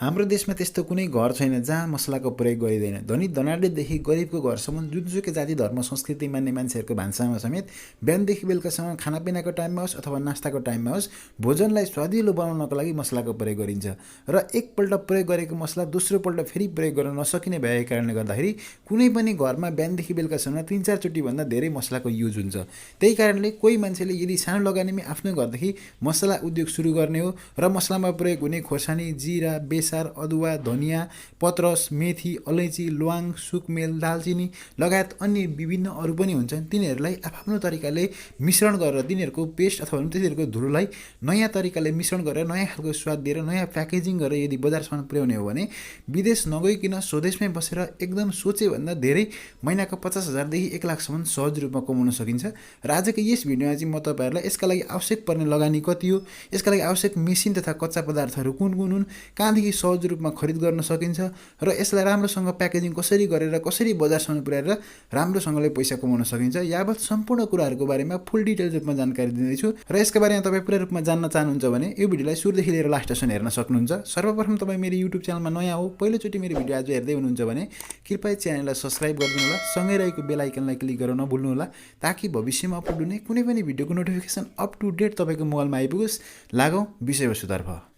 हाम्रो देशमा त्यस्तो कुनै घर छैन जहाँ मसलाको प्रयोग गरिँदैन। धनी धनाढ्यदेखि गरिबको घरसम्म जुनसुकै जाति धर्म संस्कृति मान्ने मान्छेहरूको भान्सामा समेत बिहानदेखि बेलुकासम्म खानापिनाको टाइममा होस् अथवा नास्ताको टाइममा होस् भोजनलाई स्वादिलो बनाउनको लागि मसलाको प्रयोग गरिन्छ र एकपल्ट प्रयोग गरेको मसला दोस्रोपल्ट फेरि प्रयोग गर्न नसकिने भएको कारणले गर्दाखेरि कुनै पनि घरमा बिहानदेखि बेलुकासम्म 3-4 चोटिभन्दा धेरै मसलाको युज हुन्छ। त्यही कारणले कोही मान्छेले यदि सानो लगानीमै आफ्नो घरदेखि मसला उद्योग सुरु गर्ने हो र मसलामा प्रयोग हुने खोर्सानी, जिरा, बेसार, अदुवा, धनियाँ, पत्रस, मेथी, अलैँची, ल्वाङ, सुकमेल, दालचिनी लगायत अन्य विभिन्न अरू पनि हुन्छन्, तिनीहरूलाई आफ्नो तरिकाले मिश्रण गरेर तिनीहरूको पेस्ट अथवा तिनीहरूको धुलोलाई नयाँ तरिकाले मिश्रण गरेर नयाँ खालको स्वाद दिएर नयाँ प्याकेजिङ गरेर यदि बजारसम्म पुर्याउने हो भने विदेश नगइकन स्वदेशमै बसेर एकदम सोचेभन्दा धेरै महिनाको 50,000 देखि 1 लाखसम्म सहज रूपमा कमाउन सकिन्छ। र आजको यस भिडियोमा चाहिँ म तपाईँहरूलाई यसका लागि आवश्यक पर्ने लगानी कति हो, यसका लागि आवश्यक मेसिन तथा कच्चा पदार्थहरू कुन कुन हुन्, कहाँदेखि सहज रूपमा खरिद गर्न सकिन्छ र यसलाई राम्रोसँग प्याकेजिङ कसरी गरेर कसरी बजारसम्म पुर्याएर राम्रोसँगले पैसा कमाउन सकिन्छ, यावत सम्पूर्ण कुराहरूको बारेमा फुल डिटेल रूपमा जानकारी दिँदैछु। र यसका बारेमा तपाईँ पूरा रूपमा जान्न चाहनुहुन्छ भने यो भिडियोलाई सुरुदेखि लिएर लास्टसम्म हेर्न सक्नुहुन्छ। सर्वप्रथम तपाईँ मेरो युट्युब च्यानलमा नयाँ हो, पहिलोचोटि मेरो भिडियो आज हेर्दै हुनुहुन्छ भने कृपया च्यानललाई सब्सक्राइब गरिदिनु होला, सँगै रहेको बेल आइकनलाई क्लिक गरेर नभुल्नु होला ताकि भविष्यमा अपलोड हुने कुनै पनि भिडियोको नोटिफिकेसन अप टु डेट तपाईँको मोबाइलमा आइपुगोस्। लागौँ विषयवस्तुतर्फ।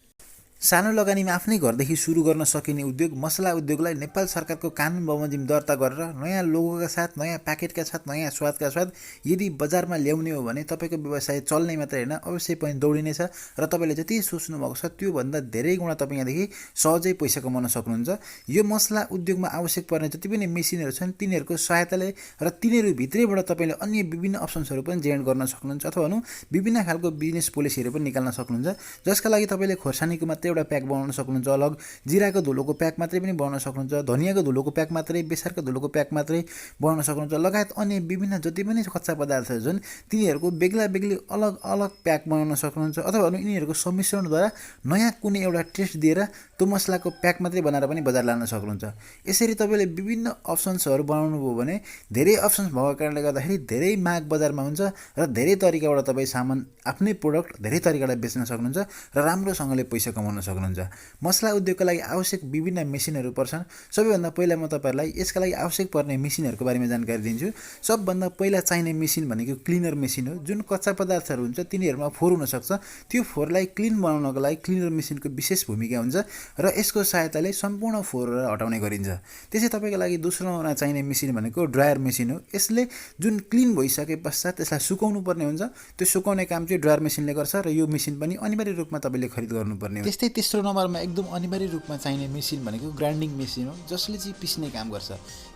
सानो लगानीमा आफ्नै घरदेखि सुरु गर्न सकिने उद्योग मसला उद्योगलाई नेपाल सरकारको कानुन बमोजिम दर्ता गरेर नयाँ लोगोका साथ, नयाँ प्याकेटका साथ, नयाँ स्वादका साथ यदि बजारमा ल्याउने हो भने तपाईँको व्यवसाय चल्ने मात्रै होइन, अवश्य पनि दौडिनेछ र तपाईँले जति सोच्नु भएको छ त्योभन्दा धेरै गुणा तपाईँ यहाँदेखि सहजै पैसा कमाउन सक्नुहुन्छ। यो मसला उद्योगमा आवश्यक पर्ने जति पनि मेसिनहरू छन् तिनीहरूको सहायताले र तिनीहरूभित्रैबाट तपाईँले अन्य विभिन्न अप्सन्सहरू पनि जेनेरेट गर्न सक्नुहुन्छ अथवा भनौँ विभिन्न खालको बिजनेस पोलिसीहरू पनि निकाल्न सक्नुहुन्छ, जसका लागि तपाईँले खोर्सानीको मात्रै एउटा प्याक बनाउन सक्नुहुन्छ अलग, जिराको धुलोको प्याक मात्रै पनि बनाउन सक्नुहुन्छ, धनियाँको धुलोको प्याक मात्रै, बेसारको धुलोको प्याक मात्रै बनाउन सक्नुहुन्छ, लगायत अन्य विभिन्न जति पनि कच्चा पदार्थहरू छन् तिनीहरूको बेग्ला बेग्ली अलग अलग प्याक बनाउन सक्नुहुन्छ अथवा यिनीहरूको सम्मिश्रणद्वारा नयाँ कुनै एउटा टेस्ट दिएर त्यो मसलाको प्याक मात्रै बनाएर पनि बजार लान सक्नुहुन्छ। यसरी तपाईँले विभिन्न अप्सन्सहरू बनाउनु भयो भने धेरै अप्सन्स भएको कारणले गर्दाखेरि धेरै माग बजारमा हुन्छ र धेरै तरिकाबाट तपाईँ सामान आफ्नै प्रोडक्ट धेरै तरिकाबाट बेच्न सक्नुहुन्छ र राम्रोसँगले पैसा कमाउन सक्नुहुन्छ। मसला उद्योगका लागि आवश्यक विभिन्न मेसिनहरू पर्छन्। सबैभन्दा पहिला म तपाईँहरूलाई यसका लागि आवश्यक पर्ने मेसिनहरूको बारेमा जानकारी दिन्छु। सबभन्दा पहिला चाहिने मेसिन भनेको क्लिनर मेसिन हो। जुन कच्चा पदार्थहरू हुन्छ तिनीहरूमा फोहोर हुनसक्छ, त्यो फोहोरलाई क्लिन बनाउनको लागि क्लिनर मेसिनको विशेष भूमिका हुन्छ र यसको सहायताले सम्पूर्ण फोहोरलाई हटाउने गरिन्छ। त्यसै तपाईँको लागि दोस्रो नम्बरमा चाहिने मेसिन भनेको ड्रायर मेसिन हो। यसले जुन क्लिन भइसके पश्चात त्यसलाई सुकाउनु पर्ने हुन्छ, त्यो सुकाउने काम चाहिँ ड्रायर मेसिनले गर्छ र यो मेसिन पनि अनिवार्य रूपमा तपाईँले खरिद गर्नुपर्ने हो। त्यस्तै तेस्रो नम्बरमा एकदम अनिवार्य रूपमा चाहिने मेसिन भनेको ग्राइन्डिङ मेसिन हो, जसले चाहिँ पिस्ने काम गर्छ।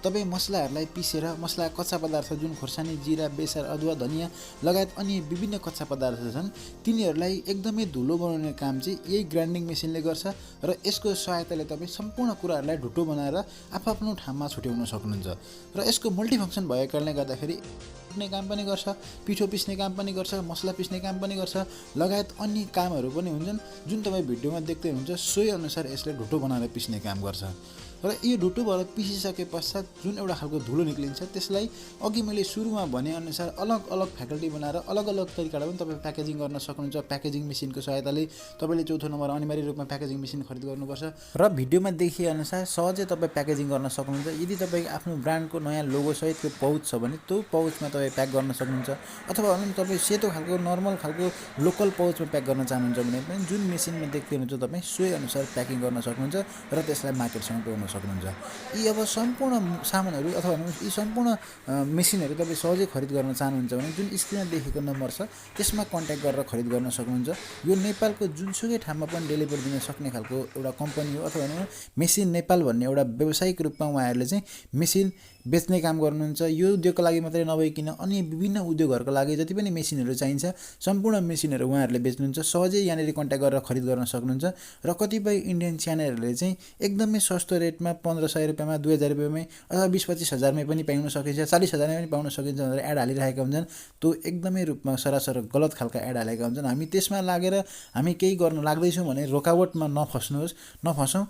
तपाईँ मसलाहरूलाई पिसेर मसला कच्चा पदार्थ जुन खोर्सानी, जिरा, बेसार, अदुवा, धनियाँ लगायत अन्य विभिन्न कच्चा पदार्थ छन् तिनीहरूलाई एकदमै धुलो बनाउने काम चाहिँ यही ग्राइन्डिङ मेसिनले गर्छ र यसको सहायताले तपाईँ सम्पूर्ण कुराहरूलाई ढुटो बनाएर आफ्नो ठाउँमा छुट्याउन सक्नुहुन्छ। र यसको मल्टिफङ्क्सन भएको कारणले गर्दाखेरि पिस्ने काम पनि गर्छ, पिठो पिस्ने काम पनि गर्छ, मसला पिस्ने काम पनि गर्छ, लगायत अन्य कामहरू पनि हुन्छन् जुन तपाईँ भिडियोमा देख्दै हुन्छ सोही अनुसार यसले ढुटो बनाएर पिस्ने काम गर्छ। र यो ढुटो भएर पिसिसके पश्चात जुन एउटा खालको धुलो निक्लिन्छ त्यसलाई अघि मैले सुरुमा भनेअनुसार अलग अलग फ्याकल्टी बनाएर अलग अलग तरिकाले पनि तपाईँ प्याकेजिङ गर्न सक्नुहुन्छ। प्याकेजिङ मेसिनको सहायताले तपाईँले चौथो नम्बर अनिवार्य रूपमा प्याकेजिङ मेसिन खरिद गर्नुपर्छ र भिडियोमा देखिएअनुसार सहजै तपाईँ प्याकेजिङ गर्न सक्नुहुन्छ। यदि तपाईँको आफ्नो ब्रान्डको नयाँ लोगोसहितको पाउच छ भने त्यो पाउचमा तपाईँ प्याक गर्न सक्नुहुन्छ अथवा भनौँ तपाईँ सेतो खालको नर्मल खालको लोकल पाउचमा प्याक गर्न चाहनुहुन्छ भने पनि जुन मेसिनमा देख्दै हुनुहुन्छ तपाईँ सोही अनुसार प्याकिङ गर्न सक्नुहुन्छ र त्यसलाई मार्केटसम्म पुर्याउन सक्नुहुन्छ। यी अब सम्पूर्ण सामानहरू अथवा यी सम्पूर्ण मेसिनहरू तपाईँ सहजै खरिद गर्न चाहनुहुन्छ भने जुन स्क्रिनमा देखेको नम्बर छ त्यसमा कन्ट्याक्ट गरेर खरिद गर्न सक्नुहुन्छ। यो नेपालको जुनसुकै ठाउँमा पनि डेलिभर दिन सक्ने खालको एउटा कम्पनी हो अथवा मेसिन नेपाल भन्ने एउटा व्यावसायिक रूपमा उहाँहरूले चाहिँ मेसिन बेच्ने काम गर्नुहुन्छ। यो उद्योगको लागि मात्रै नभइकन अन्य विभिन्न उद्योगहरूको लागि जति पनि मेसिनहरू चाहिन्छ सम्पूर्ण मेसिनहरू उहाँहरूले बेच्नुहुन्छ। सहजै यहाँनिर कन्ट्याक्ट गरेर खरिद गर्न सक्नुहुन्छ र कतिपय इन्डियन च्यानलहरूले चाहिँ एकदमै सस्तो रेटमा 1,500 रुपियाँमा, 2,000 रुपियाँमै अथवा 20-25 हजारमै पनि पाउन सकिन्छ, 40 हजारमै पनि पाउन सकिन्छ भनेर एड हालिरहेका हुन्छन्। त्यो एकदमै रूपमा सरासर गलत खालका एड हालेका हुन्छन्। हामी त्यसमा लागेर हामी केही गर्न लाग्दैछौँ भने रोकावटमा नफस्नुहोस्, नफसौँ।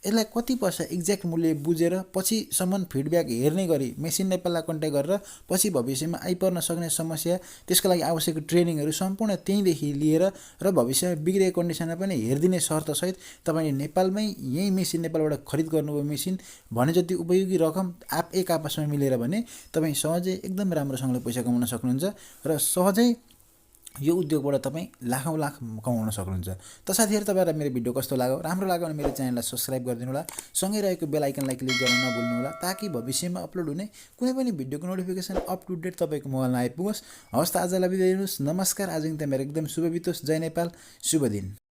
यसलाई कति पर्छ एक्ज्याक्ट मूल्य बुझेर पछिसम्म फिडब्याक हेर्ने गरी मेसिन नेपाललाई कन्ट्याक्ट गरेर पछि भविष्यमा आइपर्न सक्ने समस्या त्यसको लागि आवश्यक ट्रेनिङहरू सम्पूर्ण त्यहीँदेखि लिएर र भविष्यमा बिग्रेको कन्डिसनमा पनि हेरिदिने शर्तसहित तपाईँले नेपालमै यही मेसिन नेपालबाट खरिद गर्नुभयो मेसिन भने जति उपयोगी रकम एक आपसमा मिलेर भने तपाईँ सहजै एकदम राम्रोसँगले पैसा कमाउन सक्नुहुन्छ र सहजै यो उद्योगबाट तपाईँ लाखौँ लाख कमाउन सक्नुहुन्छ। त साथीहरू तपाईँहरूलाई मेरो भिडियो कस्तो लाग्यो, राम्रो लाग्यो भने मेरो च्यानललाई सब्सक्राइब गरिदिनु होला, सँगै रहेको बेल आइकनलाई क्लिक गर्न नभुल्नु होला ताकि भविष्यमा अपलोड हुने कुनै पनि भिडियोको नोटिफिकेसन अप टु डेट तपाईँको मोबाइलमा आइपुगोस्। हवस् त आजलाई बिदा दिनुहोस्, नमस्कार। आज मेरो एकदम शुभ बितोस्। जय नेपाल, शुभ दिन।